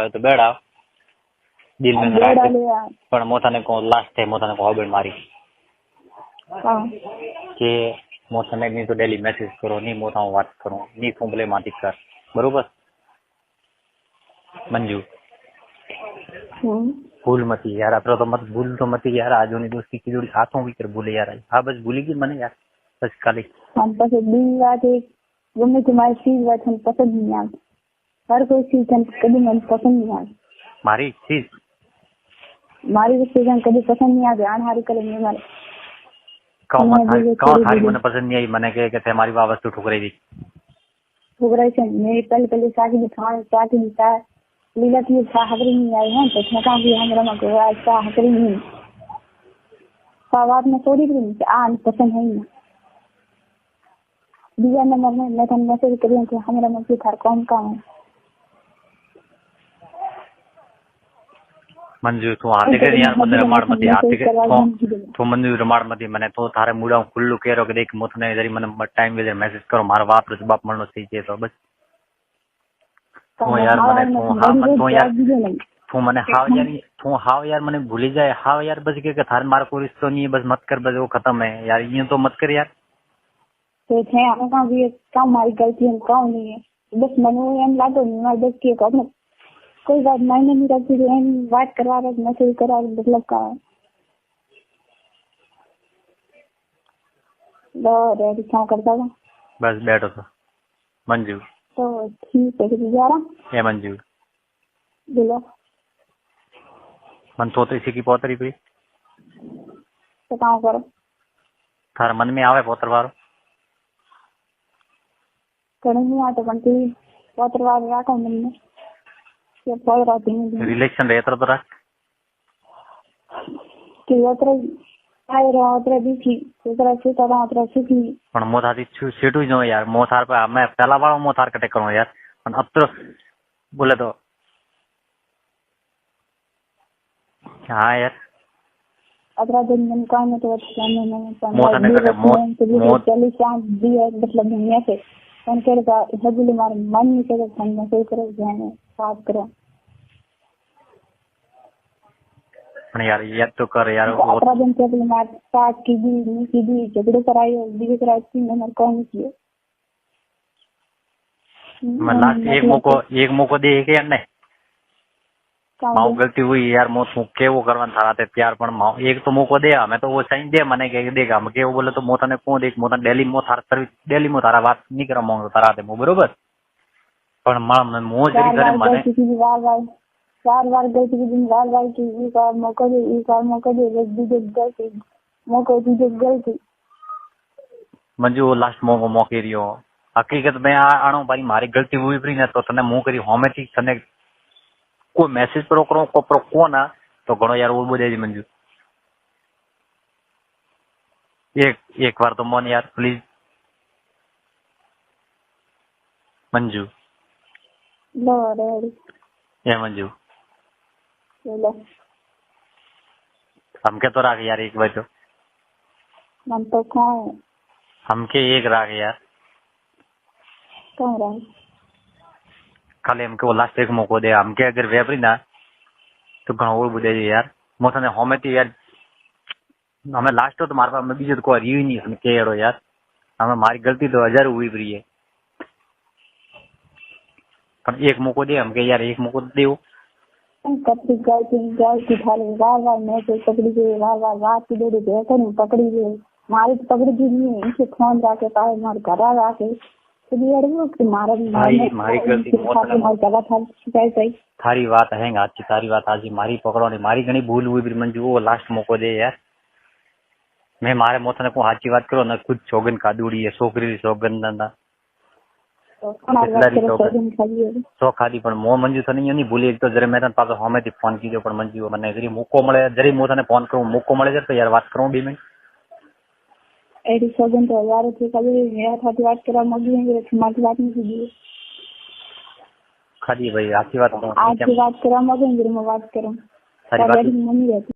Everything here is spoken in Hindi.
હોય તો બેડા દિલ में બેડા લે પણ મોથાને કો લાસ્ટ ટાઈમ મોથાને કો હોબેડ મારી કે મોથાને ની તો ડેલી મેસેજ કરો ની મોથા હું વાત કરું ની તું ભલે માથી કર બરોબર મંજુ भूल मती यार अपना तो मत भूल तो मती यार आज उन्हें दोस्ती की जोड़ी हाथों भी कर भूले यार हाँ बस भूली की मने यार बस खाली हम पसंद नहीं आते गमे तुम्हारी चीज बात हम पसंद नहीं आती हर कोई चीज हम कभी मन पसंद नहीं आती मारी चीज हम कभी पसंद नहीं आती आन हारी करेंगे हमारे कौन थारी मने पसंद नहीं आई मने के हमारी वाह वस्तु ठुकराई दी ठुकराई से मेरी पहले शादी में शादी में लीला की हकरी नहीं आई है तो छका भी हमरा में ऐसा हकरी नहीं बात में थोड़ी भी आन पसंद है ना दिया नंबर में मैं तुम मैसेज करिए कि हमरा में थार कौन काम है मंजू तू आते के यार मन रमाड़ मती आते के तो मंजू रमाड़ मती मने तो थारे मुड़ा खुल्लू केरो के देख मोथने जरी मन टाइम वेदर मैसेज करो मार बाप रे बाप मनो सही छे तो बस तू यार मने तू मने हाव यार मने भूली जाए हाव यार बस के थार मार को रिश्तो नहीं है बस मत कर बस वो खत्म है यार ये तो मत कर यार तो थे हम भी काम मारी गलती हम काम नहीं है बस मनो एम लागो नहीं बस के अपने कोई बात मायने नहीं रखती एम बात करवा रहे मैसेज करा मतलब का लो रेडी क्या करता था बस बैठो तो मंजू तो ठीक है कि जा रहा ये मंजू बोलो मन तो इसी की पोतरी भी तो काम करो थार मन में आवे पोतर वारो कहीं नहीं आते बनती पोतर वारो राखो मन में ये पोतर राती नहीं रिलेशन रहता तो रख कि पोतर आए रहा पोतर दिखी पोतर से तो पोतर सीखी पण मोथाથી છેટું જ ન યાર મોથાર પર અમે પહેલા વાળો મોથાર કટે કરો યાર પણ अब तो बोले तो हाँ यार अपना दिन मन काम में तो जाने में मोथाने कटे मोथ चली शाम भी है मतलब दुनिया से कौन करेगा हजली मार मन नहीं करे संग से करो जाने साफ करो पण यार ये तो कर यार अपना दिन के लिए मार साथ की दी नहीं की दी झगड़े करायो दी कराई थी मैंने कौन किए मैं लास्ट एक मौको दे के यार नहीं माँ गलती हुई यार मो तू केवो करवान थारा ते प्यार पण माँ एक तो मौको दे हमें तो वो सही दे मने के देगा हम केवो बोले तो मोता ने को देख मोता डेली मो थार सर्विस डेली मो थारा बात नहीं करा मांग तारा ते मो बरोबर पण माँ मैं मो जरी करे मने बार गलती की दिन बार की ई का मौका दे ई का मौका दे दी गलती मौका दी गलती मंजू वो लास्ट मौके रियो हकीकत में आनो भाई मारी गलती हुई भी ना तो तने मुंह करी होमे थी तने कोई मैसेज करो को ना तो घणो यार वो बोले मंजू एक बार तो मोन यार प्लीज मंजू लो रेडी ये मंजू लो हमके तो राख यार एक बार तो मन तो खाए हमके एक राख यार कहाँ रहा खाली हमके वो लास्ट एक मौको दे हमके अगर वेपरी ना तो घणो वो बोले यार मोथा ने होमे थी यार हमें लास्ट तो मार में बीजे तो कोई रियो नहीं हम के यार हमें मारी गलती तो 1000 हुई भी है पर एक मौको दे हमके यार एक मौको देओ कपड़ी गलती थाले बार मैं तो पकड़ी गई बार रात की देरी देखकर पकड़ी गई मारी तो पकड़ी गई नहीं इनसे फोन जाके पाए मार घर आके तो यार वो कि मारी गलती जगह था सही थारी बात है अच्छी थारी बात आज मारी पकड़ो नहीं मारी घणी भूल हुई भी मंजू वो लास्ट मौको दे यार मैं मारे मोथने को साची बात करो ना खुद सोगन खादूड़ी है छोकरी सोगन ना सो खादी पण मो मंजू थने नहीं भूली एक तो जरे मैं तने पाछो हमेथी फोन कीधो पण मंजू मने जरी मौको मळे जरी मो तने फोन करूं मौको मळे जरे तो यार बात करूं 2 मिनिट एडी सोगन तो यार थे कभी मेरा साथी बात करा मगी है तुम्हारी बात नहीं की खादी भाई आपकी बात आज की बात करा मगी मैं बात करूं सारी बात मम्मी रहती